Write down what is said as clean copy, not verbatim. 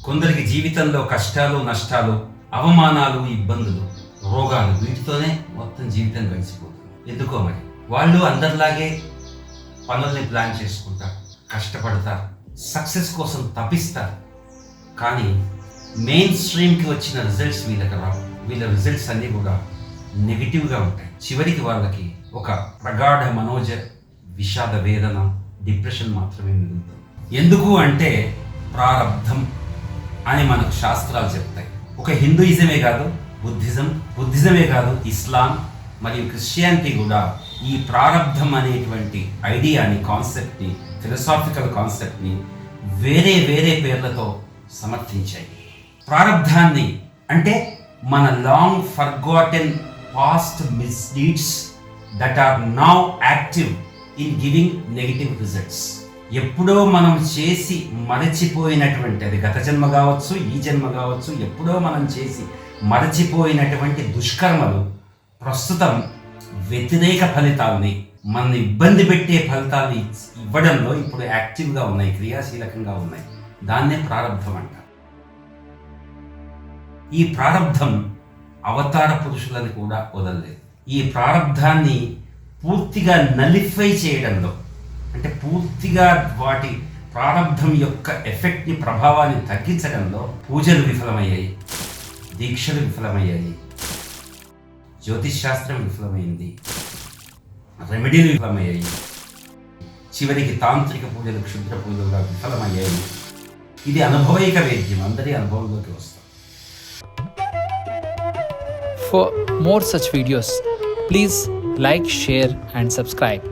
కొందరికి జీవితంలో కష్టాలు, నష్టాలు, అవమానాలు, ఇబ్బందులు, రోగాలు, వీటితోనే మొత్తం జీవితం గడిచిపోతుంది. ఎందుకో మరి వాళ్ళు అందరిలాగే పనుల్ని ప్లాన్ చేసుకుంటారు, కష్టపడతారు, సక్సెస్ కోసం తపిస్తారు. కానీ మెయిన్ స్ట్రీమ్కి వచ్చిన రిజల్ట్స్ వీళ్ళకి రావు. వీళ్ళ రిజల్ట్స్ అన్నీ కూడా నెగిటివ్గా ఉంటాయి. చివరికి వాళ్ళకి ఒక ప్రగాఢ మనోజ విషాద వేదన, డిప్రెషన్ మాత్రమే మిగులుతుంది. ఎందుకు అంటే ప్రారబ్ధం అని మనకు శాస్త్రాలు చెప్తాయి. ఒక హిందూయిజమే కాదు, బుద్ధిజమే కాదు, ఇస్లాం మరియు క్రిస్టియానిటీ కూడా ఈ ప్రారబ్ధం అనేటువంటి ఐడియాని, కాన్సెప్ట్ని, ఫిలసాఫికల్ కాన్సెప్ట్ని వేరే వేరే పేర్లతో సమర్థించాయి. ప్రారబ్ధాన్ని అంటే మన long forgotten past misdeeds that are now active in giving negative results. ఎప్పుడో మనం చేసి మరచిపోయినటువంటి, అది గత జన్మ కావచ్చు, ఈ జన్మ కావచ్చు, ఎప్పుడో మనం చేసి మరచిపోయినటువంటి దుష్కర్మలు ప్రస్తుతం వ్యతిరేక ఫలితాలని, మన ఇబ్బంది పెట్టే ఫలితాన్ని ఇవ్వడంలో ఇప్పుడు యాక్టివ్గా ఉన్నాయి, క్రియాశీలకంగా ఉన్నాయి. దాన్నే ప్రారబ్ధం అంటారు. ఈ ప్రారబ్ధం అవతార పురుషులను కూడా వదలలేదు. ఈ ప్రారబ్ధాన్ని పూర్తిగా నలిఫై చేయడంలో, అంటే పూర్తిగా వాటి ప్రారబ్ధం యొక్క ఎఫెక్ట్ని, ప్రభావాన్ని తగ్గించడంలో పూజలు విఫలమయ్యాయి, దీక్షలు విఫలమయ్యాయి, జ్యోతిష్ శాస్త్రం విఫలమైంది, రెమెడీలు విఫలమయ్యాయి, చివరికి తాంత్రిక పూజలు, క్షుద్ర పూజలుగా విఫలమయ్యాయి. ఇది అనుభవైక వేద్యం, అందరి అనుభవంలోకి వస్తాం. For more such videos, please like, share and subscribe.